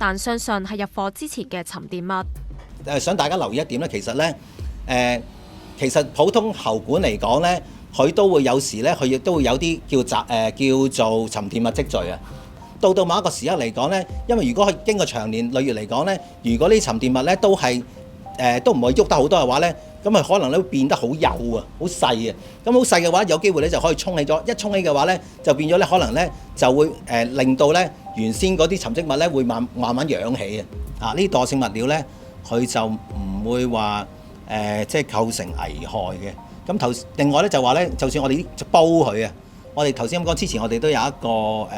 但相信係入伙之前嘅沉澱物。想大家留意一點咧，其實咧其實普通喉管嚟講咧，佢都會有時咧，佢亦都會有啲叫做沉澱物積聚啊。到某一個時刻嚟講咧，因為如果佢經過長年累月嚟講咧，如果呢啲沉澱物咧都係都唔會喐得好多嘅話咧，咁啊可能咧會變得好幼啊，好細啊。咁好細嘅話，有機會咧就可以沖起咗。一沖起嘅話咧，就變咗咧可能咧就會令到咧原先嗰啲沉積物咧會慢慢揚起啊。呢啲惰性物料咧，佢就唔會話即係構成危害嘅。咁另外咧就話咧，就算我哋煲佢啊，我哋頭先咁講之前，我哋都有一個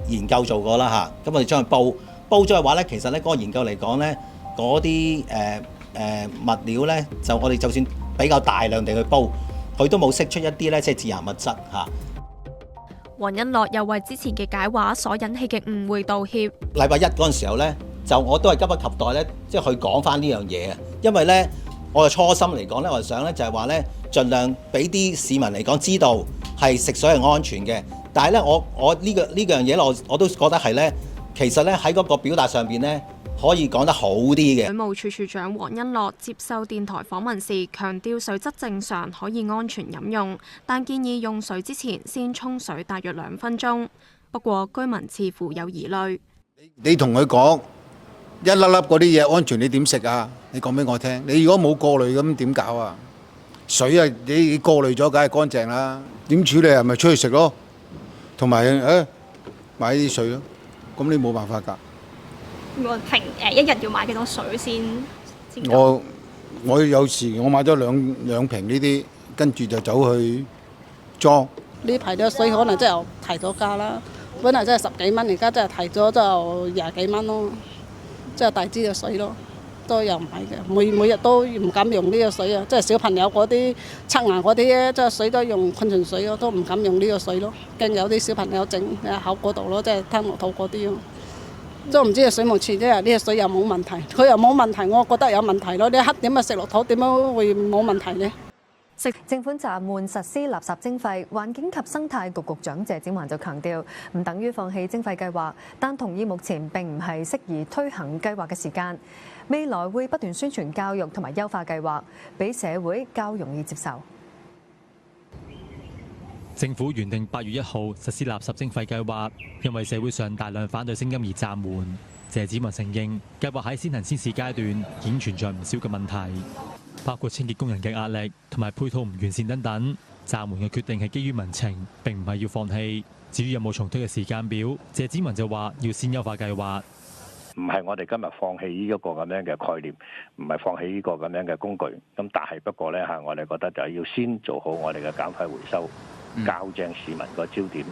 研究做過啦嚇。咁我哋將佢煲咗嘅話咧，其實咧嗰個研究嚟講咧，嗰啲物料咧，就我哋就算比較大量地去煲，佢都冇釋出一啲咧即係致癌物質嚇。黃恩樂又為之前嘅解話所引起嘅誤會道歉。禮拜一嗰陣時候咧，就我都係急不及待咧，即係去講翻呢樣嘢啊，因為咧我嘅初心嚟講咧，我係想咧就係話咧，盡量俾啲市民嚟講知道係食水係安全嘅。但係咧，我呢樣嘢我都覺得係咧，其實咧喺嗰個表達上邊咧，可以講得好啲嘅。水務署署長黃恩樂接受電台訪問時強調，水質正常，可以安全飲用，但建議用水之前先沖水大約2分鐘。不過居民似乎有疑慮。你同佢講一粒粒嗰啲嘢安全，你點食啊？你講俾我聽。你如果冇過濾咁點搞啊？水啊，你過濾咗梗係乾淨啦。點處理啊？咪出去食咯。同埋買啲水咯。咁你冇辦法㗎。一日要買幾多水先？我有時我買咗兩瓶呢啲，跟住就走去裝。呢排嘅水可能真係提咗價啦，本來真係10幾蚊，而家真係提咗就20幾蚊咯，即係大支嘅水咯，都有買嘅。每日都唔敢用呢個水啊，即係小朋友嗰啲刷牙嗰啲咧，即係水都用礦泉水咯，都唔敢用呢個水咯，驚有啲小朋友整喺口嗰度咯，即係吞落肚嗰啲咯。都唔知係水務署啫，呢個水又冇問題，佢又冇問題，我覺得有問題咯。你黑點啊食落肚，點樣會冇問題呢？政府暫緩實施垃圾徵費，環境及生態局局長謝展寰就強調，唔等於放棄徵費計劃，但同意目前並唔係適宜推行計劃嘅時間，未來會不斷宣傳教育同埋優化計劃，俾社會較容易接受。政府原定8月1號實施垃圾徵費計劃，因為社會上大量反對聲音而暫緩。謝展寰承認，計劃喺先行先試階段已經存在唔少嘅問題，包括清潔工人嘅壓力同埋配套唔完善等等。暫緩嘅決定係基於民情，並唔係要放棄。至於有冇重推嘅時間表，謝展寰就話要先優化計劃。唔係我哋今日放棄呢一個咁樣嘅概念，唔係放棄呢個咁樣嘅工具。咁但係不過呢，我哋覺得就係要先做好我哋嘅減廢回收。校正市民個焦點，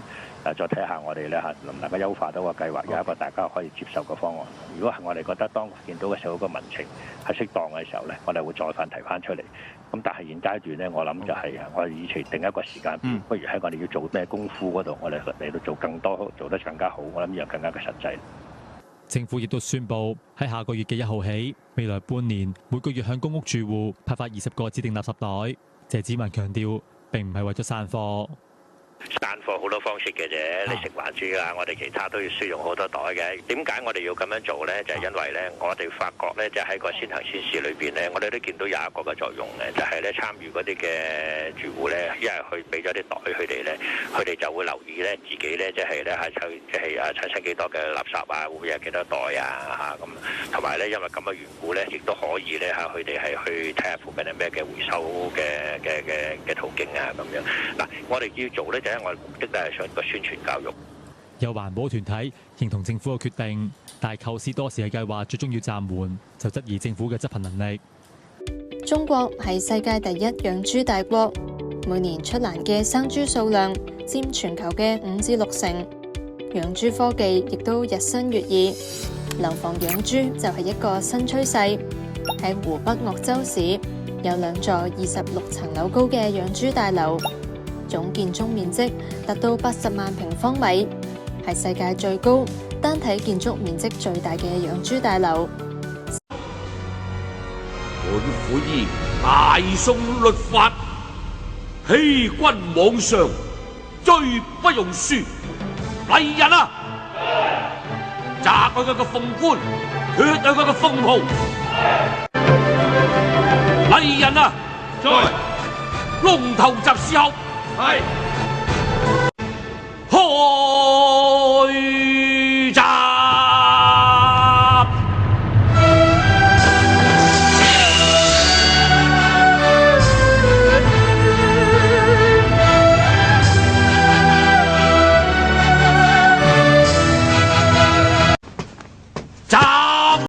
再睇下我哋咧能唔能夠優化到個計劃，有一個大家可以接受嘅方案。如果係我哋覺得當見到嘅社會個民情係適當嘅時候咧，我哋會再翻提翻出嚟。咁但係現階段咧，我諗就係我哋以前定一個時間表，不如喺我哋要做咩功夫嗰度，我哋嚟到做更多，做得更加好。我諗呢樣更加嘅實際。政府亦都宣布喺下個月嘅1號起，未來半年每個月向公屋住戶派發20個指定垃圾袋。謝展寰強調，並唔係為咗散貨。散貨好多方式嘅啫，你食環署啊，我哋其他都要需要用好多袋嘅。點解我哋要咁樣做呢？就係因為呢，我哋發覺呢，就喺個先行先試裏邊呢，我哋都見到有一個嘅作用嘅，就係呢參與嗰啲嘅住戶呢，一係去俾咗啲袋佢哋呢，佢哋就會留意呢自己呢，即係呢產生幾多嘅垃圾啊，會唔會有幾多袋啊咁，同埋呢，因為咁嘅緣故呢，亦都可以呢，佢哋係去睇下附近係咩嘅回收嘅途徑啊咁樣。嗱，我哋要做呢。我哋目的都係想個宣傳教育。有環保團體認同政府嘅決定，但係構思多時嘅計劃最終要暫緩，就質疑政府嘅執行能力。中國係世界第一養豬大國，每年出欄嘅生豬數量佔全球嘅5至6成，養豬科技亦都日新月異。樓房養豬就係一個新趨勢。喺湖北鄂州市有2座26層樓高嘅養豬大樓。總建築面積達到80萬平方米，係世界最高、單體建築面積最大嘅養豬大樓。本府依大宋律法，欺君罔上，罪不容恕。嚟人啊！摘去佢嘅鳳冠，脱去佢嘅鳳袍。嚟人啊！在龍頭集侍候。係。